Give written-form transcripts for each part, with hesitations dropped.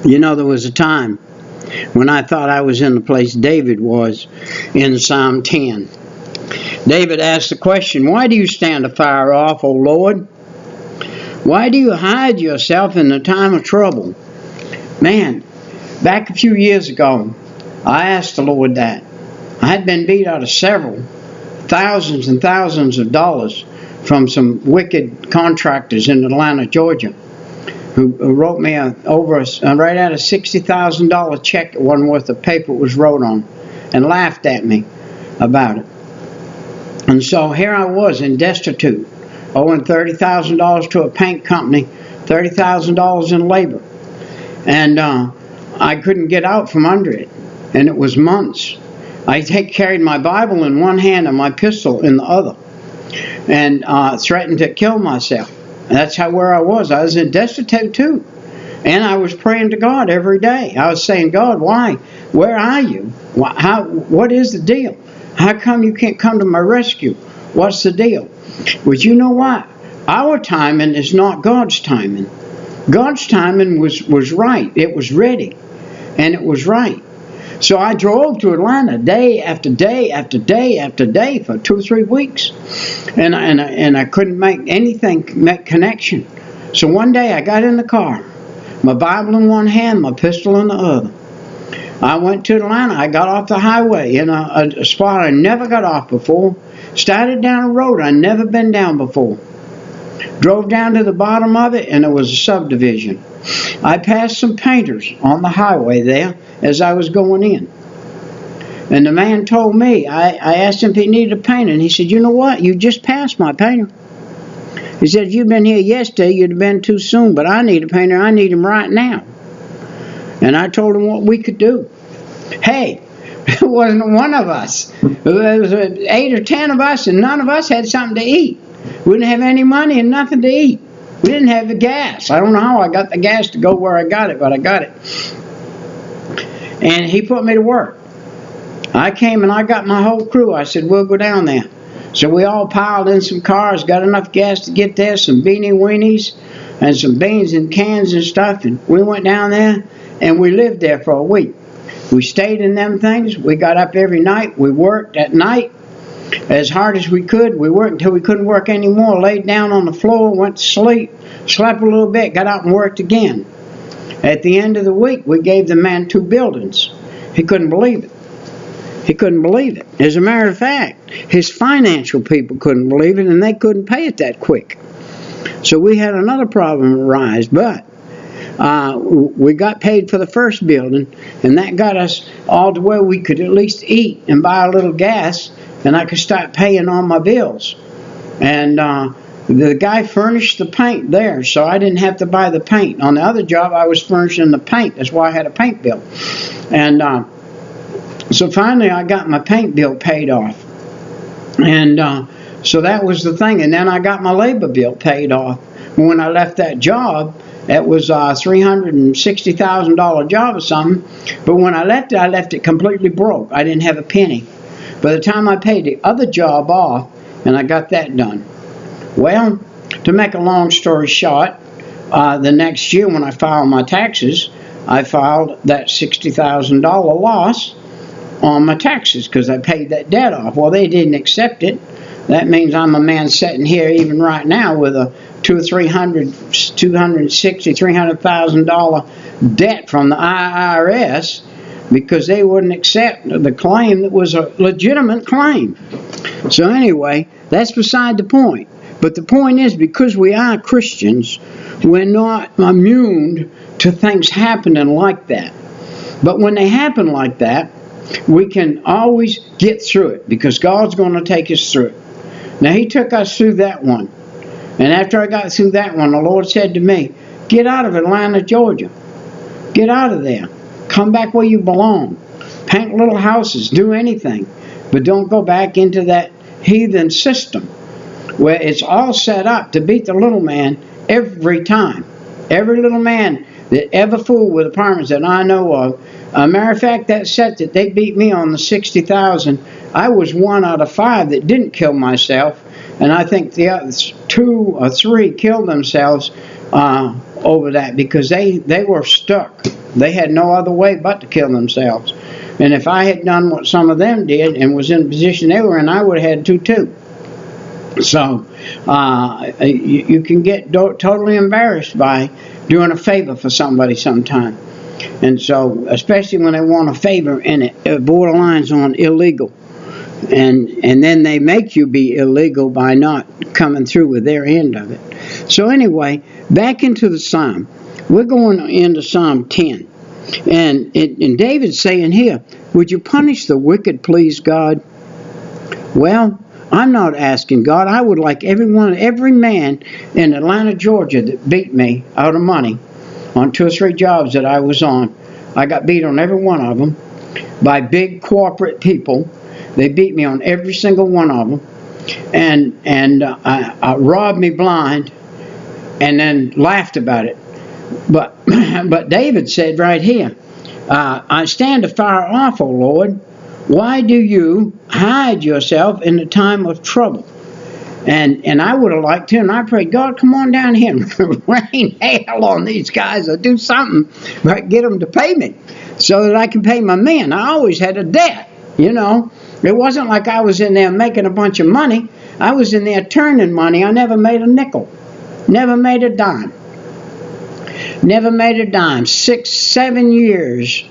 You know, there was a time when I thought I was in the place David was in Psalm 10. David asked the question, "Why do you stand afar off, O Lord? Why do you hide yourself in the time of trouble?" Man, back a few years ago, I asked the Lord that. I had been beat out of several thousands and thousands of dollars from some wicked contractors in Atlanta, Georgia, who wrote me right out a $60,000 check that wasn't worth the paper it was wrote on, and laughed at me about it. And so here I was in destitute, owing $30,000 to a paint company, $30,000 in labor. And I couldn't get out from under it. And it was months. I carried my Bible in one hand and my pistol in the other, and threatened to kill myself. And that's where I was. I was in destitute too. And I was praying to God every day. I was saying, "God, why? Where are you? What is the deal? How come you can't come to my rescue? What's the deal?" But you know what? Our timing is not God's timing. God's timing was right. It was ready. And it was right. So I drove to Atlanta day after day after day after day for 2 or 3 weeks. And I couldn't make connection. So one day I got in the car, my Bible in one hand, my pistol in the other. I went to Atlanta. I got off the highway in a spot I never got off before. Started down a road I'd never been down before. Drove down to the bottom of it, and it was a subdivision. I passed some painters on the highway there as I was going in. And the man told me, I asked him if he needed a painter, and he said, "You know what? You just passed my painter." He said, "If you'd been here yesterday, you'd have been too soon, but I need a painter. I need him right now." And I told him what we could do. Hey, it wasn't one of us. There was 8 or 10 of us, and none of us had something to eat. We didn't have any money and nothing to eat. We didn't have the gas. I don't know how I got the gas to go where I got it, but I got it. And he put me to work. I came and I got my whole crew. I said, "We'll go down there." So we all piled in some cars, got enough gas to get there, some beanie weenies and some beans in cans and stuff. And we went down there and we lived there for a week. We stayed in them things. We got up every night. We worked at night as hard as we could. We worked until we couldn't work anymore, laid down on the floor, went to sleep, slept a little bit, got out and worked again. At the end of the week, we gave the man 2 buildings. He couldn't believe it. He couldn't believe it. As a matter of fact, his financial people couldn't believe it, and they couldn't pay it that quick. So we had another problem arise, but we got paid for the first building, and that got us all to where we could at least eat and buy a little gas, and I could start paying all my bills. And the guy furnished the paint there, so I didn't have to buy the paint. On the other job, I was furnishing the paint. That's why I had a paint bill. And so finally, I got my paint bill paid off. And so that was the thing. And then I got my labor bill paid off. When I left that job, it was a $360,000 job or something. But when I left it completely broke. I didn't have a penny. By the time I paid the other job off, and I got that done. Well, to make a long story short, the next year when I filed my taxes, I filed that $60,000 loss on my taxes because I paid that debt off. Well, they didn't accept it. That means I'm a man sitting here even right now with a $300,000 debt from the IRS because they wouldn't accept the claim that was a legitimate claim. So anyway, that's beside the point. But the point is, because we are Christians, we're not immune to things happening like that. But when they happen like that, we can always get through it because God's going to take us through it. Now, He took us through that one. And after I got through that one, the Lord said to me, "Get out of Atlanta, Georgia. Get out of there. Come back where you belong. Paint little houses. Do anything. But don't go back into that heathen system where it's all set up to beat the little man every time. Every little man that ever fooled with apartments that I know of. Matter of fact, that set that they beat me on the 60,000, I was 1 out of 5 that didn't kill myself, and I think the other 2 or 3 killed themselves over that because they were stuck. They had no other way but to kill themselves. And if I had done what some of them did and was in the position they were in, I would have had to too. So you can get totally embarrassed by doing a favor for somebody sometime. And so, especially when they want a favor and it borderlines on illegal. And then they make you be illegal by not coming through with their end of it. So anyway, back into the Psalm. We're going into Psalm 10. And David's saying here, would you punish the wicked, please, God? Well, I'm not asking God. I would like every man in Atlanta, Georgia that beat me out of money on 2 or 3 jobs that I was on. I got beat on every one of them by big corporate people. They beat me on every single one of them, and robbed me blind, and then laughed about it. But David said right here, I stand afar off, O Lord. Why do you hide yourself in the time of trouble? And I would have liked to, and I prayed, God, come on down here and rain hell on these guys, or do something, but get them to pay me so that I can pay my men. I always had a debt, you know. It wasn't like I was in there making a bunch of money. I was in there turning money. I never made a nickel, never made a dime. Never made a dime. 6, 7 years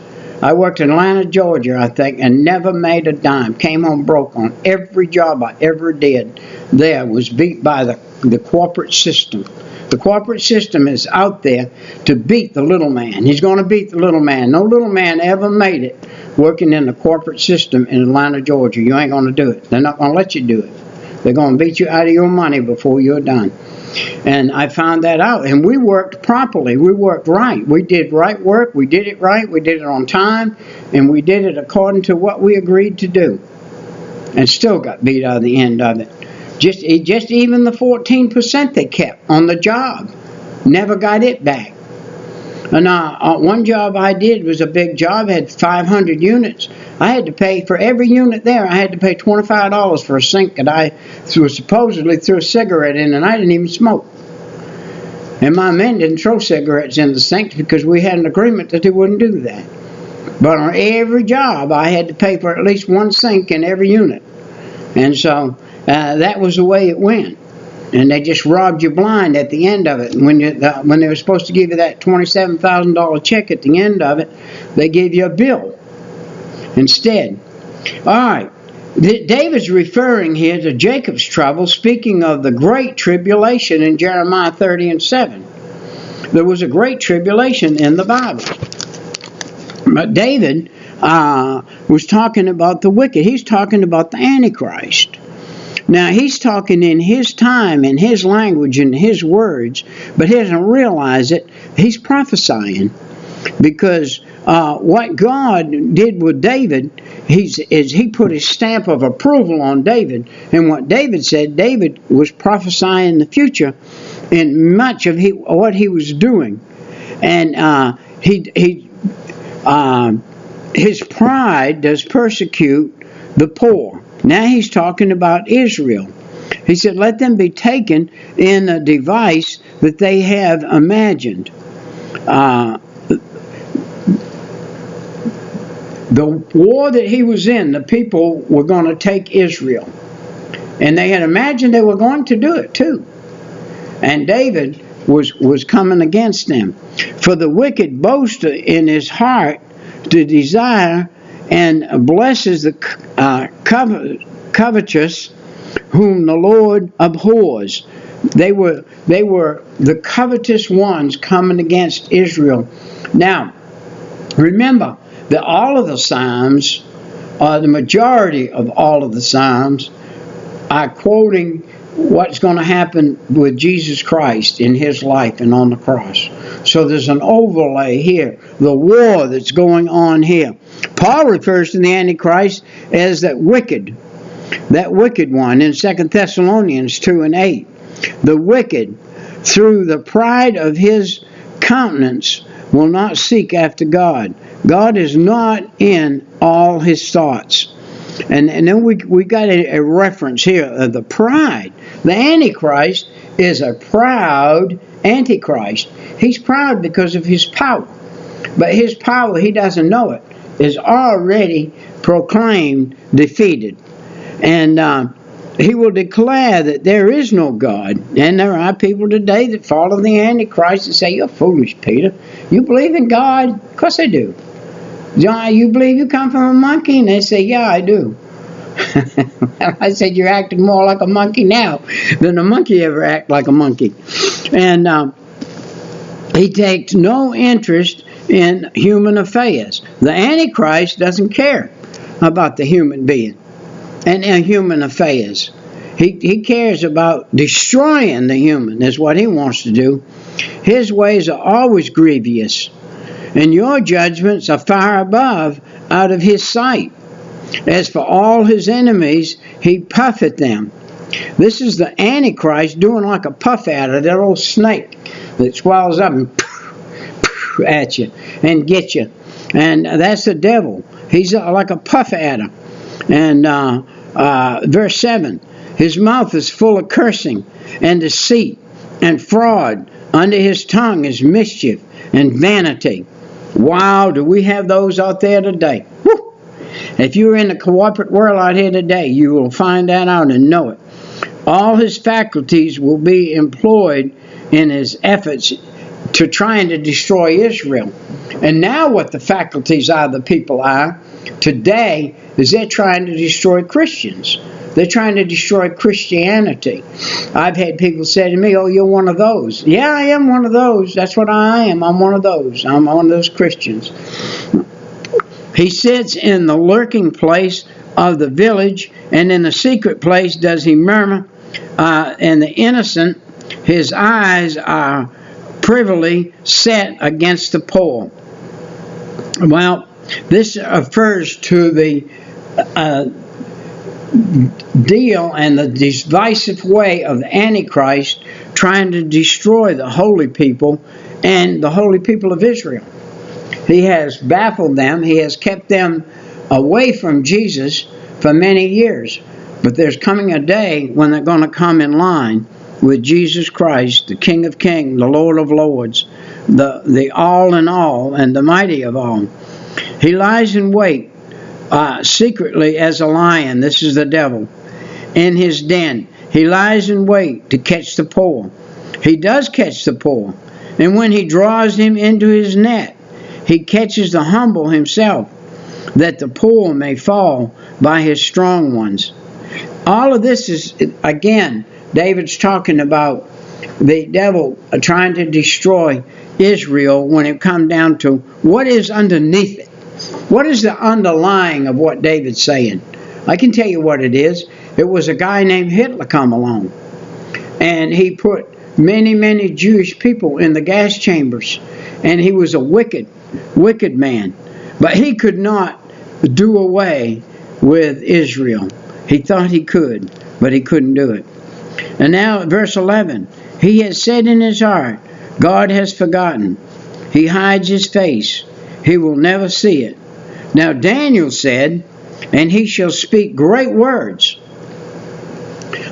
I worked in Atlanta, Georgia, I think, and never made a dime. Came home broke on every job I ever did. There was beat by the corporate system. The corporate system is out there to beat the little man. He's going to beat the little man. No little man ever made it working in the corporate system in Atlanta, Georgia. You ain't going to do it. They're not going to let you do it. They're going to beat you out of your money before you're done. And I found that out. And we worked properly. We worked right. We did right work. We did it right. We did it on time. And we did it according to what we agreed to do. And still got beat out of the end of it. Just even the 14% they kept on the job. Never got it back. And one job I did was a big job, had 500 units. I had to pay for every unit there. I had to pay $25 for a sink that I supposedly threw a cigarette in, and I didn't even smoke. And my men didn't throw cigarettes in the sink because we had an agreement that they wouldn't do that. But on every job, I had to pay for at least one sink in every unit. And so that was the way it went. And they just robbed you blind at the end of it. When they were supposed to give you that $27,000 check at the end of it, they gave you a bill instead. All right. David's referring here to Jacob's trouble, speaking of the great tribulation in Jeremiah 30:7. There was a great tribulation in the Bible. But David was talking about the wicked. He's talking about the Antichrist. Now, he's talking in his time, in his language, in his words, but he doesn't realize it. He's prophesying. Because what God did with David, he put his stamp of approval on David. And what David said, David was prophesying the future in much of what he was doing. And his pride does persecute the poor. Now he's talking about Israel. He said, let them be taken in a device that they have imagined. The war that he was in, the people were going to take Israel. And they had imagined they were going to do it too. And David was coming against them. For the wicked boast in his heart to desire and blesses the covetous, whom the Lord abhors. They were the covetous ones coming against Israel. Now, remember that all of the Psalms, the majority of all of the Psalms, are quoting what's going to happen with Jesus Christ in his life and on the cross. So there's an overlay here, the war that's going on here. Paul refers to the Antichrist as that wicked one in 2 Thessalonians 2:8. The wicked, through the pride of his countenance, will not seek after God. God is not in all his thoughts. And then we got a reference here of the pride. The Antichrist is a proud Antichrist. He's proud because of his power. but his power, he doesn't know it, is already proclaimed defeated. And he will declare that there is no God. And there are people today that follow the Antichrist and say, "You're foolish, Peter. You believe in God?" Of course I do. "John, you believe you come from a monkey?" And they say, "Yeah, I do." I said, "You're acting more like a monkey now than a monkey ever act like a monkey." And he takes no interest in human affairs. The Antichrist doesn't care about the human being and human affairs. He cares about destroying the human, is what he wants to do. His ways are always grievous, and your judgments are far above out of his sight. As for all his enemies, he puffeth them. This is the Antichrist doing like a puff adder, that old snake that swells up and at you and get you. And that's the devil. He's like a puff adder. And verse 7, his mouth is full of cursing and deceit and fraud. Under his tongue is mischief and vanity. Wow, do we have those out there today? Woo! If you're in the corporate world out here today, you will find that out and know it. All his faculties will be employed in his efforts to trying to destroy Israel. And now what the faculties of the people are today is they're trying to destroy Christians. They're trying to destroy Christianity. I've had people say to me, "Oh, you're one of those." Yeah, I am one of those. That's what I am. I'm one of those. I'm one of those Christians. He sits in the lurking place of the village, and in the secret place does he murmur. And the innocent, his eyes are privily set against the poor. Well, this refers to the deal and the divisive way of the Antichrist trying to destroy the holy people and the holy people of Israel. He has baffled them. He has kept them away from Jesus for many years. But there's coming a day when they're going to come in line with Jesus Christ, the King of Kings, the Lord of Lords, the all in all and the mighty of all. He lies in wait secretly as a lion. This is the devil. In his den, he lies in wait to catch the poor. He does catch the poor. And when he draws him into his net, he catches the humble himself, that the poor may fall by his strong ones. All of this is, again, David's talking about the devil trying to destroy Israel when it comes down to what is underneath it. What is the underlying of what David's saying? I can tell you what it is. It was a guy named Hitler come along, and he put many, many Jewish people in the gas chambers, and he was a wicked, wicked man. But he could not do away with Israel. He thought he could, but he couldn't do it. And now, verse 11, he has said in his heart, God has forgotten. He hides his face. He will never see it. Now Daniel said, and he shall speak great words.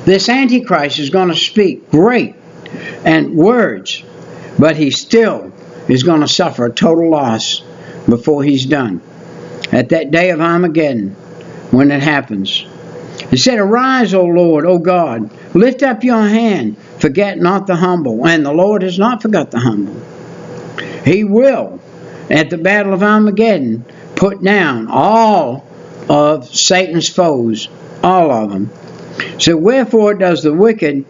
This Antichrist is going to speak great and words, but he still is going to suffer a total loss before he's done. At that day of Armageddon, when it happens. He said, Arise, O Lord, O God, lift up your hand, forget not the humble. And the Lord has not forgot the humble. He will, at the battle of Armageddon, put down all of Satan's foes, all of them. So wherefore does the wicked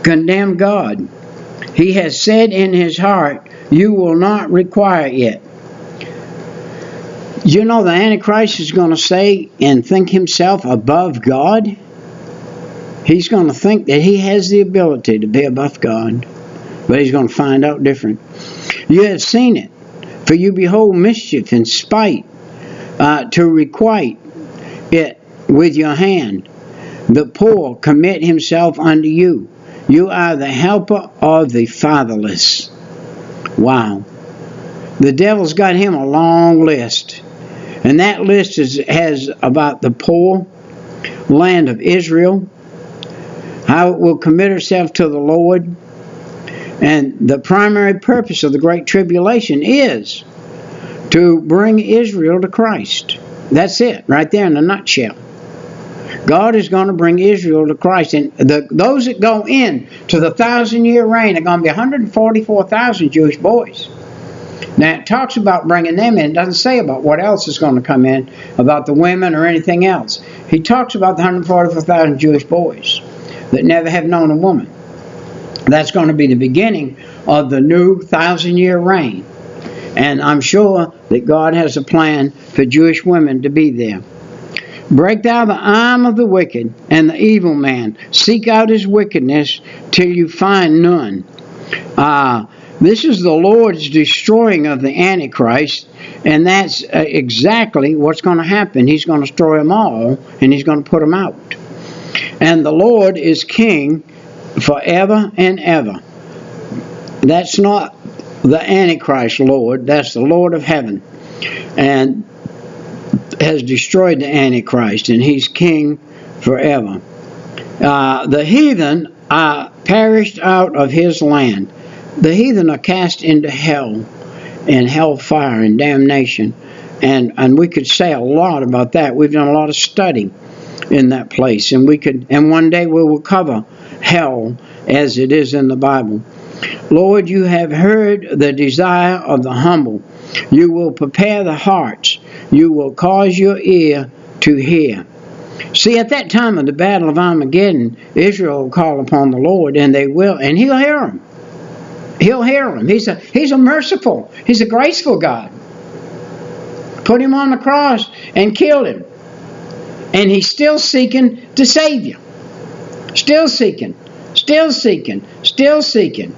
condemn God? He has said in his heart, you will not require it. You know the Antichrist is going to say and think himself above God. He's going to think that he has the ability to be above God. But he's going to find out different. You have seen it. For you behold mischief and spite to requite it with your hand. The poor commit himself unto you. You are the helper of the fatherless. Wow. The devil's got him a long list. And that list has about the poor, land of Israel, how it will commit itself to the Lord, And the primary purpose of the Great Tribulation is to bring Israel to Christ. That's it, right there in a nutshell. God is going to bring Israel to Christ. And those that go in to the 1,000-year reign are going to be 144,000 Jewish boys. Now, it talks about bringing them in. It doesn't say about what else is going to come in, about the women or anything else. He talks about the 144,000 Jewish boys that never have known a woman. That's going to be the beginning of the new 1,000-year reign. And I'm sure that God has a plan for Jewish women to be there. Break thou the arm of the wicked and the evil man. Seek out his wickedness till you find none. This is the Lord's destroying of the Antichrist, and that's exactly what's going to happen. He's going to destroy them all, and he's going to put them out. And the Lord is king forever and ever. That's not the Antichrist Lord, that's the Lord of heaven, and has destroyed the Antichrist, and he's king forever. The heathen are perished out of his land. The heathen are cast into hell and hellfire and damnation, and we could say a lot about that. We've done a lot of study in that place, and one day we will cover hell as it is in the Bible. Lord, you have heard the desire of the humble. You will prepare the hearts. You will cause your ear to hear. See, at that time of the battle of Armageddon, Israel will call upon the Lord, and they will, and he'll hear them. He'll hear them. He's a merciful, he's a graceful God. Put him on the cross and killed him. And he's still seeking to save you. Still seeking. Still seeking. Still seeking.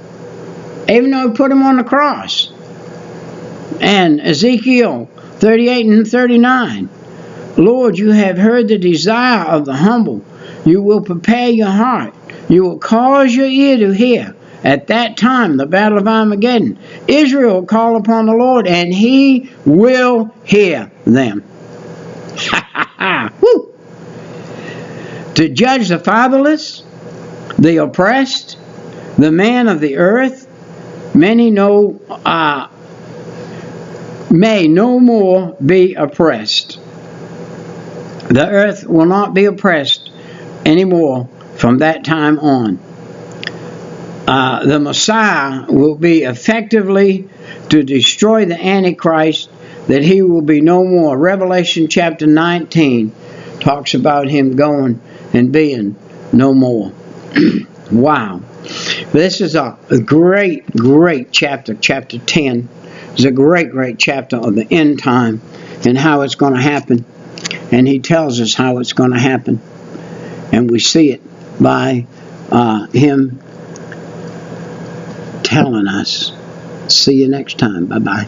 Even though he put him on the cross. And Ezekiel 38 and 39. Lord, you have heard the desire of the humble. You will prepare your heart. You will cause your ear to hear. At that time, the battle of Armageddon, Israel will call upon the Lord, and he will hear them. Woo! To judge the fatherless, the oppressed, the man of the earth, may no more be oppressed. The earth will not be oppressed anymore from that time on. The Messiah will be effectively to destroy the Antichrist, that he will be no more. Revelation chapter 19 talks about him going and being no more. Wow. This is a great, great chapter, chapter 10. It's a great, great chapter of the end time and how it's going to happen. And he tells us how it's going to happen. And we see it by him telling us. See you next time. Bye-bye.